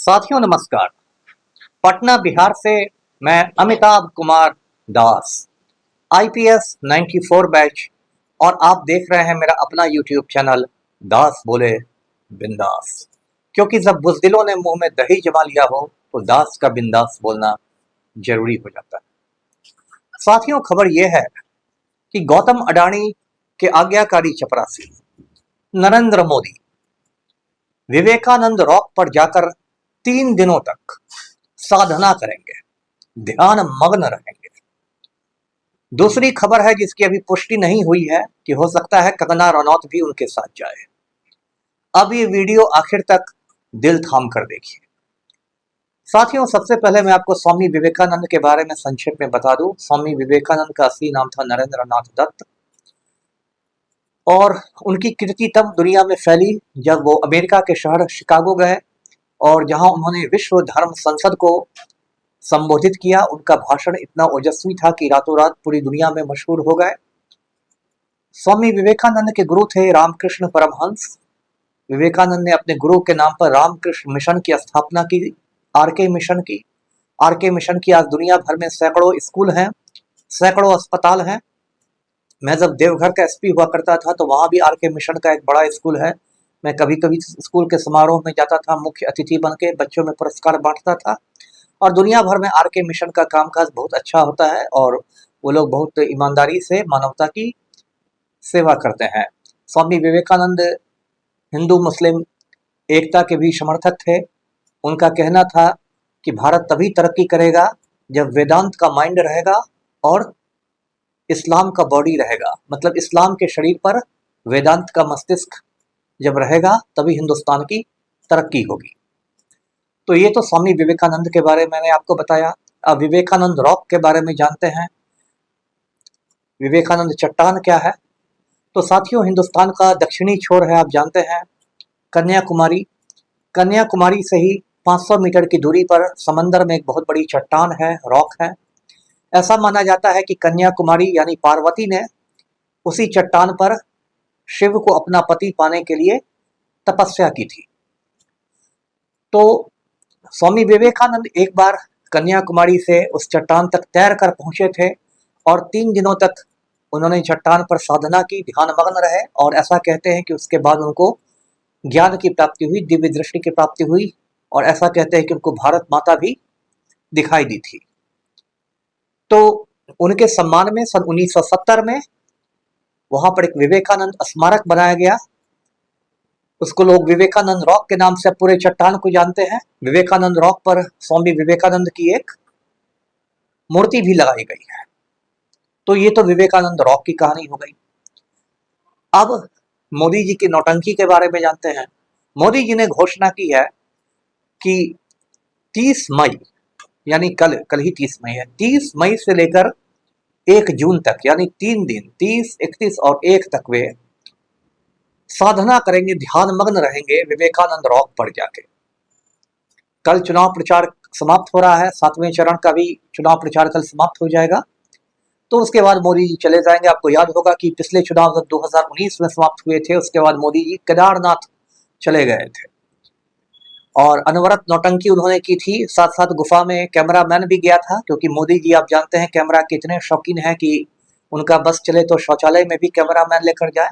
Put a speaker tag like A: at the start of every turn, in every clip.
A: साथियों नमस्कार। पटना बिहार से मैं अमिताभ कुमार दास, आईपीएस 94 बैच, और आप देख रहे हैं मेरा अपना यूट्यूब चैनल दास बोले बिंदास। क्योंकि जब बुज़दिलों ने मुंह में दही जमा लिया हो तो दास का बिंदास बोलना जरूरी हो जाता है। साथियों, खबर यह है कि गौतम अडानी के आज्ञाकारी चपरासी नरेंद्र मोदी विवेकानंद रॉक पर जाकर 3 दिनों तक साधना करेंगे, ध्यान मग्न रहेंगे। दूसरी खबर है जिसकी अभी पुष्टि नहीं हुई है कि हो सकता है कंगना रनौत भी उनके साथ जाए। अब ये वीडियो आखिर तक दिल थाम कर देखिए। साथियों, सबसे पहले मैं आपको स्वामी विवेकानंद के बारे में संक्षेप में बता दूं। स्वामी विवेकानंद का असली नाम था नरेंद्र नाथ दत्त, और उनकी कीर्ति तब दुनिया में फैली जब वो अमेरिका के शहर शिकागो गए और जहां उन्होंने विश्व धर्म संसद को संबोधित किया। उनका भाषण इतना ओजस्वी था कि रातों रात पूरी दुनिया में मशहूर हो गए। स्वामी विवेकानंद के गुरु थे रामकृष्ण परमहंस। विवेकानंद ने अपने गुरु के नाम पर रामकृष्ण मिशन की स्थापना की, आरके मिशन की। आरके मिशन की आज दुनिया भर में सैकड़ों स्कूल हैं, सैकड़ों अस्पताल हैं। मैं जब देवघर का एसपी हुआ करता था तो वहां भी आरके मिशन का एक बड़ा स्कूल है। मैं कभी कभी स्कूल के समारोह में जाता था, मुख्य अतिथि बन के बच्चों में पुरस्कार बांटता था। और दुनिया भर में आरके मिशन का कामकाज बहुत अच्छा होता है और वो लोग बहुत ईमानदारी से मानवता की सेवा करते हैं। स्वामी विवेकानंद हिंदू मुस्लिम एकता के भी समर्थक थे। उनका कहना था कि भारत तभी तरक्की करेगा जब वेदांत का माइंड रहेगा और इस्लाम का बॉडी रहेगा। मतलब इस्लाम के शरीर पर वेदांत का मस्तिष्क जब रहेगा तभी हिंदुस्तान की तरक्की होगी। तो ये तो स्वामी विवेकानंद के बारे में मैंने आपको बताया। अब विवेकानंद रॉक के बारे में जानते हैं। विवेकानंद चट्टान क्या है? तो साथियों, हिंदुस्तान का दक्षिणी छोर है, आप जानते हैं, कन्याकुमारी। कन्याकुमारी से ही 500 मीटर की दूरी पर समंदर में एक बहुत बड़ी चट्टान है, रॉक है। ऐसा माना जाता है कि कन्याकुमारी यानी पार्वती ने उसी चट्टान पर शिव को अपना पति पाने के लिए तपस्या की थी। तो स्वामी विवेकानंद एक बार कन्याकुमारी से उस चट्टान तक तैर कर पहुंचे थे और 3 दिनों तक उन्होंने चट्टान पर साधना की, ध्यान मग्न रहे। और ऐसा कहते हैं कि उसके बाद उनको ज्ञान की प्राप्ति हुई, दिव्य दृष्टि की प्राप्ति हुई, और ऐसा कहते हैं कि उनको भारत माता भी दिखाई दी थी। तो उनके सम्मान में सन 1970 में वहां पर एक विवेकानंद स्मारक बनाया गया। उसको लोग विवेकानंद रॉक के नाम से पूरे चट्टान को जानते हैं। विवेकानंद रॉक पर स्वामी विवेकानंद की एक मूर्ति भी लगाई गई है। तो ये तो विवेकानंद रॉक की कहानी हो गई। अब मोदी जी की नौटंकी के बारे में जानते हैं। मोदी जी ने घोषणा की है कि 30 मई यानी कल ही 30 मई है, 30 मई से लेकर 1 जून तक यानी 3 दिन, 30, 31 और 1 तक वे साधना करेंगे, ध्यान मग्न रहेंगे विवेकानंद रॉक पर जाके। कल चुनाव प्रचार समाप्त हो रहा है, 7वें चरण का भी चुनाव प्रचार कल समाप्त हो जाएगा। तो उसके बाद मोदी जी चले जाएंगे। आपको याद होगा कि पिछले चुनाव जब 2019 में समाप्त हुए थे, उसके बाद मोदी जी केदारनाथ चले गए थे और अनवरत नौटंकी उन्होंने की थी। साथ साथ गुफा में कैमरामैन भी गया था, क्योंकि मोदी जी आप जानते हैं कैमरा के इतने शौकीन हैं कि उनका बस चले तो शौचालय में भी कैमरामैन लेकर जाए।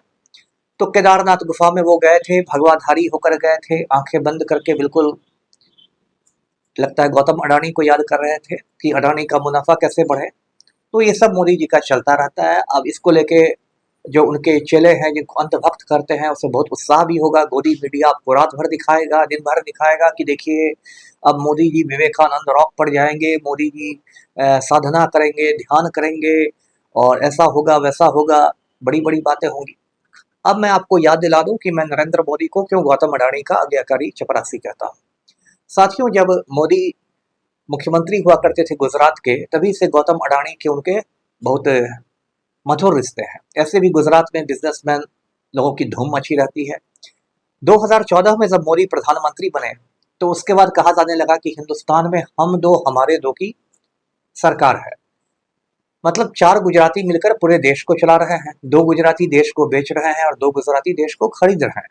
A: तो केदारनाथ गुफा में वो गए थे, भगवाधारी होकर गए थे, आंखें बंद करके। बिल्कुल लगता है गौतम अडानी को याद कर रहे थे कि अडानी का मुनाफा कैसे बढ़े। तो ये सब मोदी जी का चलता रहता है। अब इसको लेके जो उनके चेले हैं, जिनको अंतभक्त करते हैं, उससे बहुत उत्साह भी होगा। गोदी मीडिया आपको रात भर दिखाएगा, दिन भर दिखाएगा कि देखिए अब मोदी जी विवेकानंद रॉक पर जाएंगे, मोदी जी साधना करेंगे, ध्यान करेंगे, और ऐसा होगा वैसा होगा, बड़ी बड़ी बातें होंगी। अब मैं आपको याद दिला दूं कि मैं नरेंद्र मोदी को क्यों गौतम अडानी का आज्ञाकारी चपरासी कहता हूँ। साथियों, जब मोदी मुख्यमंत्री हुआ करते थे गुजरात के, तभी से गौतम अडानी के उनके बहुत मधुर रिश्ते हैं। ऐसे भी गुजरात में बिजनेसमैन लोगों की धूम मची रहती है। 2014 में जब मोदी प्रधानमंत्री बने तो उसके बाद कहा जाने लगा कि हिंदुस्तान में हम दो हमारे दो की सरकार है। मतलब 4 गुजराती मिलकर पूरे देश को चला रहे हैं। 2 गुजराती देश को बेच रहे हैं और 2 गुजराती देश को खरीद रहे हैं।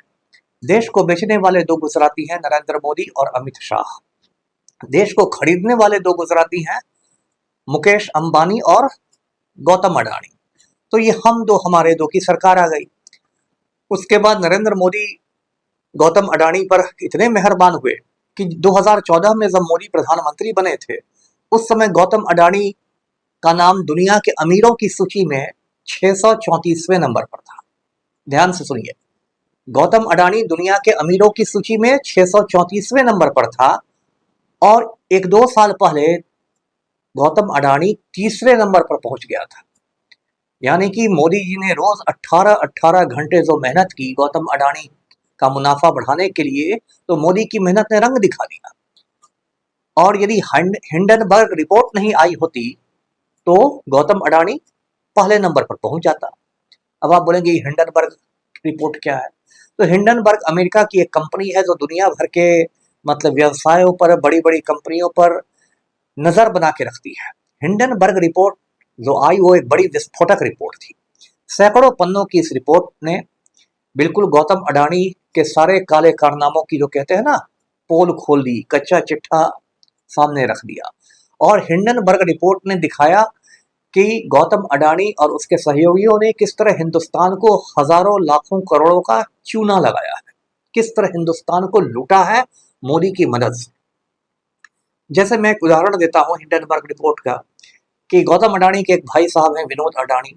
A: देश को बेचने वाले 2 गुजराती हैं नरेंद्र मोदी और अमित शाह। देश को खरीदने वाले दो गुजराती हैं, मुकेश अंबानी और गौतम अडानी। तो ये हम दो, हमारे दो की सरकार आ गई। उसके बाद नरेंद्र मोदी गौतम अडानी पर इतने मेहरबान हुए कि 2014 में जब मोदी प्रधानमंत्री बने थे, उस समय गौतम अडानी का नाम दुनिया के अमीरों की सूची में 634वें नंबर पर था। ध्यान से सुनिए, गौतम अडानी दुनिया के अमीरों की सूची में 634वें नंबर पर था और एक दो साल पहले गौतम अडानी तीसरे नंबर पर पहुंच गया था। यानी कि मोदी जी ने रोज 18-18 घंटे जो मेहनत की गौतम अडानी का मुनाफा बढ़ाने के लिए, तो मोदी की मेहनत ने रंग दिखा दिया। और यदि हिंडनबर्ग रिपोर्ट नहीं आई होती तो गौतम अडानी पहले नंबर पर पहुंच जाता। अब आप बोलेंगे हिंडनबर्ग रिपोर्ट क्या है? तो हिंडनबर्ग अमेरिका की एक कंपनी है जो दुनिया भर के मतलब व्यवसायों पर, बड़ी बड़ी कंपनियों पर नजर बना के रखती है। हिंडनबर्ग रिपोर्ट जो आई वो एक बड़ी विस्फोटक रिपोर्ट थी। सैकड़ों पन्नों की इस रिपोर्ट ने बिल्कुल गौतम अडानी के सारे काले कारनामों की, जो कहते हैं ना, पोल खोल दी, कच्चा चिट्ठा सामने रख दिया। और हिंडनबर्ग रिपोर्ट ने दिखाया कि गौतम अडानी और उसके सहयोगियों ने किस तरह हिंदुस्तान को हजारों लाखों करोड़ों का चूना लगाया है, किस तरह हिंदुस्तान को लूटा है मोदी की मदद से। जैसे मैं एक उदाहरण देता हूं हिंडनबर्ग रिपोर्ट का, कि गौतम अडानी के एक भाई साहब हैं विनोद अडानी।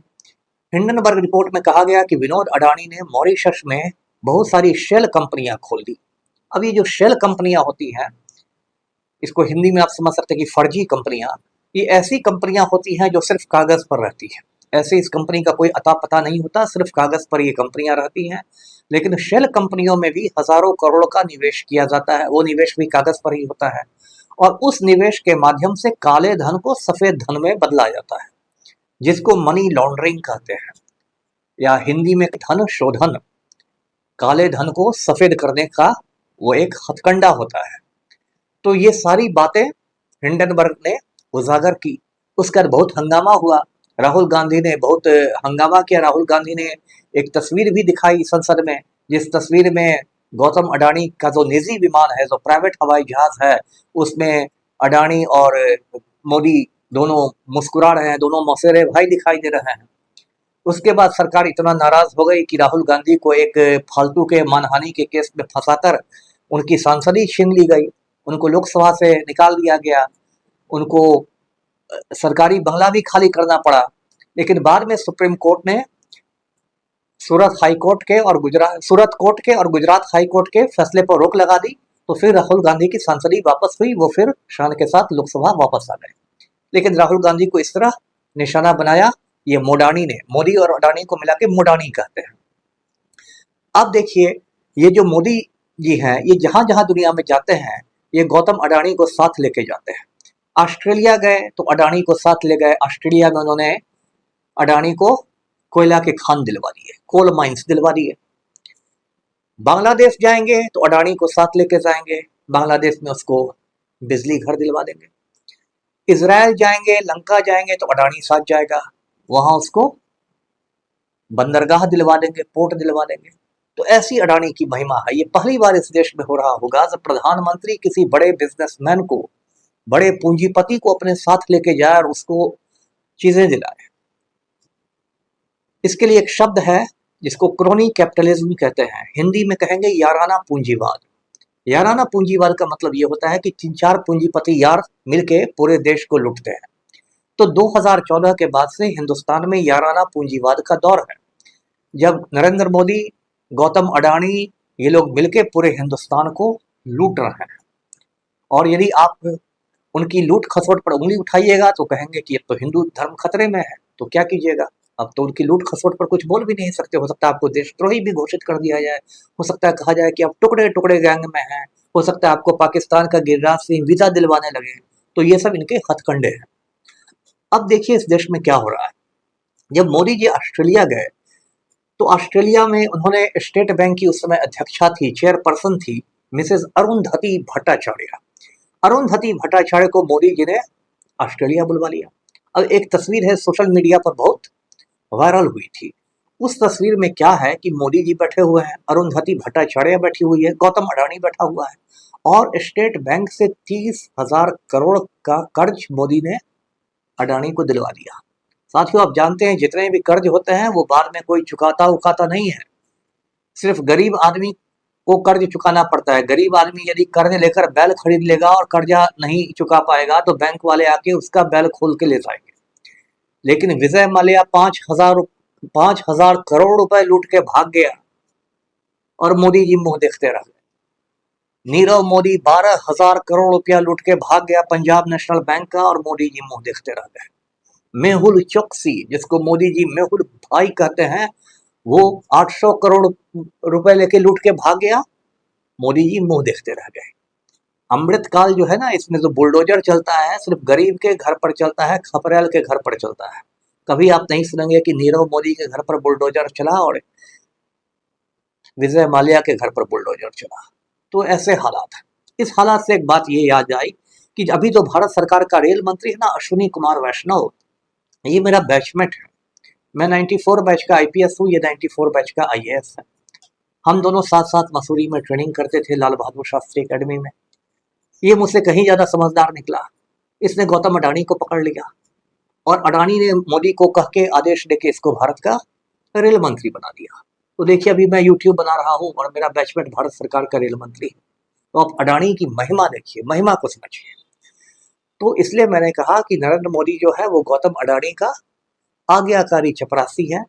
A: हिंडनबर्ग रिपोर्ट में कहा गया कि विनोद अडानी ने मॉरिशस में बहुत सारी शेल कंपनियां खोल दी। अब ये जो शेल कंपनियां होती हैं, इसको हिंदी में आप समझ सकते हैं कि फर्जी कंपनियां, ये ऐसी कंपनियां होती हैं जो सिर्फ कागज पर रहती हैं। ऐसे इस कंपनी का कोई अता पता नहीं होता, सिर्फ कागज पर ये कंपनियां रहती हैं। लेकिन शेल कंपनियों में भी हजारों करोड़ का निवेश किया जाता है, वो निवेश भी कागज पर ही होता है। और उस निवेश के माध्यम से काले धन को सफेद धन में बदला जाता है, जिसको मनी लॉन्ड्रिंग कहते हैं, या हिंदी में धन शोधन। काले धन को सफेद करने का वो एक हथकंडा होता है। तो ये सारी बातें हिंडनबर्ग ने उजागर की। उसका बहुत हंगामा हुआ, राहुल गांधी ने बहुत हंगामा किया। राहुल गांधी ने एक तस्वीर भी दिखाई संसद में, जिस तस्वीर में गौतम अडानी का जो निजी विमान है, जो प्राइवेट हवाई जहाज है, उसमें अडानी और मोदी दोनों मुस्कुरा रहे हैं, दोनों मौसेरे भाई दिखाई दे रहे हैं। उसके बाद सरकार इतना नाराज हो गई कि राहुल गांधी को एक फालतू के मानहानि के केस में फंसाकर उनकी सांसदी छीन ली गई, उनको लोकसभा से निकाल दिया गया, उनको सरकारी बंगला भी खाली करना पड़ा। लेकिन बाद में सुप्रीम कोर्ट ने सूरत कोर्ट के और गुजरात हाई कोर्ट के फैसले पर रोक लगा दी। तो फिर राहुल गांधी की सांसदी वापस हुई, वो फिर शान के साथ लोकसभा वापस आ गए। लेकिन राहुल गांधी को इस तरह निशाना बनाया ये मोडानी ने, मोदी और अडानी को मिला के मोडानी कहते हैं। अब देखिए, ये जो मोदी जी हैं, ये जहां जहां दुनिया में जाते हैं, ये गौतम अडानी को साथ लेके जाते हैं। ऑस्ट्रेलिया गए तो अडानी को साथ ले गए। ऑस्ट्रेलिया में उन्होंने अडानी को कोयला के खान दिलवा दिए, कोल माइंस दिलवा दिए। बांग्लादेश जाएंगे तो अडानी को साथ लेके जाएंगे, बांग्लादेश में उसको बिजली घर दिलवा देंगे। इजराइल जाएंगे, लंका जाएंगे तो अडानी साथ जाएगा, वहां उसको बंदरगाह दिलवा देंगे, पोर्ट दिलवा देंगे। तो ऐसी अडानी की महिमा है। ये पहली बार इस देश में हो रहा होगा जब प्रधानमंत्री किसी बड़े बिजनेसमैन को, बड़े पूंजीपति को अपने साथ लेके जाए और उसको चीजें दिलाए। इसके लिए एक शब्द है जिसको क्रोनी कैपिटलिज्म कहते हैं, हिंदी में कहेंगे याराना पूंजीवाद। याराना पूंजीवाद का मतलब ये होता है कि 3-4 पूंजीपति यार मिलके पूरे देश को लूटते हैं। तो 2014 के बाद से हिंदुस्तान में याराना पूंजीवाद का दौर है, जब नरेंद्र मोदी, गौतम अडानी, ये लोग मिलके पूरे हिंदुस्तान को लूट रहे हैं। और यदि आप उनकी लूट खसोट पर उंगली उठाइएगा तो कहेंगे कि अब तो हिंदू धर्म खतरे में है, तो क्या कीजिएगा? अब तो उनकी लूट खसोट पर कुछ बोल भी नहीं सकते। हो सकता है आपको देशद्रोही भी घोषित कर दिया जाए, हो सकता है कहा जाए कि आप टुकड़े टुकड़े गैंग में हैं, हो सकता है आपको पाकिस्तान का गिरिराज सिंह वीजा दिलवाने लगे। तो ये सब इनके हथकंडे हैं। अब देखिए इस देश में क्या हो रहा है। जब मोदी जी ऑस्ट्रेलिया गए तो ऑस्ट्रेलिया में उन्होंने स्टेट बैंक की उस समय अध्यक्षा थी, चेयरपर्सन थी, मिसेज अरुंधति भट्टाचार्य। अरुंधति भट्टाचार्य को मोदी जी ने ऑस्ट्रेलिया बुलवा लिया। अब एक तस्वीर है सोशल मीडिया पर बहुत वायरल हुई थी। उस तस्वीर में क्या है कि मोदी जी बैठे हुए हैं, अरुंधति भट्टाचार्य बैठी हुई है, गौतम अडानी बैठा हुआ है और स्टेट बैंक से 30,000 करोड़ का कर्ज मोदी ने अडानी को दिलवा दिया। साथियों, आप जानते हैं जितने भी कर्ज होते हैं वो बाद में कोई चुकाता उकाता नहीं है, सिर्फ गरीब आदमी को कर्ज चुकाना पड़ता है। गरीब आदमी यदि कर्ज लेकर बैल खरीद लेगा और कर्जा नहीं चुका पाएगा तो बैंक वाले आके उसका बैल खोल के ले जाएंगे। लेकिन विजय माल्या 5,000 करोड़ रुपए लूट के भाग गया और मोदी जी मुंह देखते रह गए। नीरव मोदी 12,000 करोड़ रुपया लूट के भाग गया पंजाब नेशनल बैंक का और मोदी जी मुंह देखते रह गए। मेहुल चोकसी, जिसको मोदी जी मेहुल भाई कहते हैं, वो 800 करोड़ रुपए लेके लूट के भाग गया, मोदी जी मुंह देखते रह गए। अमृतकाल जो है ना, इसमें जो बुलडोजर चलता है सिर्फ गरीब के घर पर चलता है, खपरेल के घर पर चलता है। कभी आप नहीं सुनेंगे कि नीरव मोदी के घर पर बुलडोजर चला और विजय माल्या के घर पर बुलडोजर चला। तो ऐसे हालात हैं। इस हालात से एक बात ये याद आई कि अभी तो भारत सरकार का रेल मंत्री है ना, अश्विनी कुमार वैष्णव, ये मेरा बैचमेट है। मैं 94 बैच का आईपीएस हूँ, ये 94 बैच का आईएएस है। हम दोनों साथ साथ मसूरी में ट्रेनिंग करते थे लाल बहादुर शास्त्री एकेडमी में। ये मुझसे कहीं ज्यादा समझदार निकला। इसने गौतम अडानी को पकड़ लिया और अडानी ने मोदी को कह के आदेश देके इसको भारत का रेल मंत्री बना दिया। तो देखिए, अभी मैं यूट्यूब बना रहा हूँ और मेरा बैचमेट भारत सरकार का रेल मंत्री है। तो आप अडानी की महिमा देखिए, महिमा को समझिए। तो इसलिए मैंने कहा कि नरेंद्र मोदी जो है वो गौतम अडानी का आज्ञाकारी चपरासी है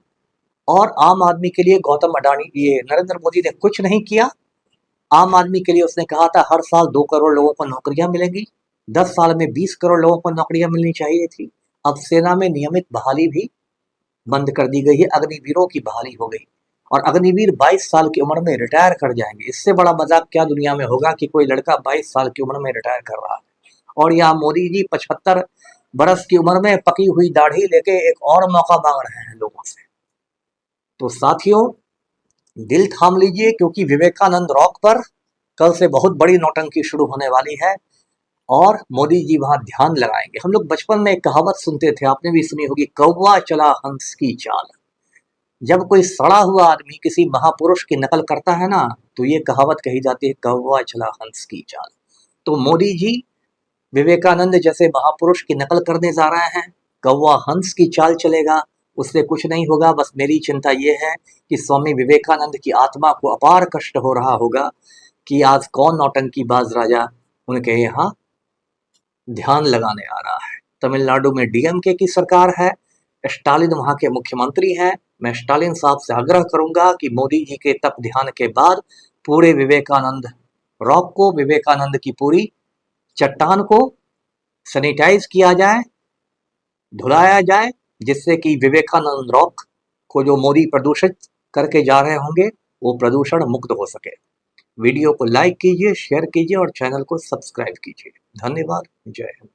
A: और आम आदमी के लिए गौतम अडानी, ये नरेंद्र मोदी ने कुछ नहीं किया। आम आदमी के लिए उसने कहा था हर साल 2 करोड़ लोगों को नौकरियां मिलेंगी, 10 साल में 20 करोड़ लोगों को नौकरियां मिलनी चाहिए थी। अब सेना में नियमित बहाली भी बंद कर दी गई है, अग्निवीरों की बहाली हो गई और अग्निवीर 22 साल की उम्र में रिटायर कर जाएंगे। इससे बड़ा मजाक क्या दुनिया में होगा कि कोई लड़का 22 साल की उम्र में रिटायर कर रहा है और यहाँ मोदी जी 75 बरस की उम्र में पकी हुई दाढ़ी लेके एक और मौका मांग रहे हैं लोगों से। तो साथियों, दिल थाम लीजिए, क्योंकि विवेकानंद रॉक पर कल से बहुत बड़ी नौटंकी शुरू होने वाली है और मोदी जी वहां ध्यान लगाएंगे। हम लोग बचपन में एक कहावत सुनते थे, आपने भी सुनी होगी, कौवा चला हंस की चाल। जब कोई सड़ा हुआ आदमी किसी महापुरुष की नकल करता है ना, तो ये कहावत कही जाती है, कौवा चला हंस की चाल। तो मोदी जी विवेकानंद जैसे महापुरुष की नकल करने जा रहे हैं। कौवा हंस की चाल चलेगा, उससे कुछ नहीं होगा। बस मेरी चिंता ये है कि स्वामी विवेकानंद की आत्मा को अपार कष्ट हो रहा होगा कि आज कौन नौटंकी बाज राजा उनके यहाँ ध्यान लगाने आ रहा है। तमिलनाडु में डीएमके की सरकार है, स्टालिन वहां के मुख्यमंत्री हैं। मैं स्टालिन साहब से आग्रह करूंगा कि मोदी जी के तप ध्यान के बाद पूरे विवेकानंद रॉक को, विवेकानंद की पूरी चट्टान को सैनिटाइज किया जाए, धुलाया जाए, जिससे कि विवेकानंद रॉक को जो मोदी प्रदूषित करके जा रहे होंगे वो प्रदूषण मुक्त हो सके। वीडियो को लाइक कीजिए, शेयर कीजिए और चैनल को सब्सक्राइब कीजिए। धन्यवाद। जय हिंद।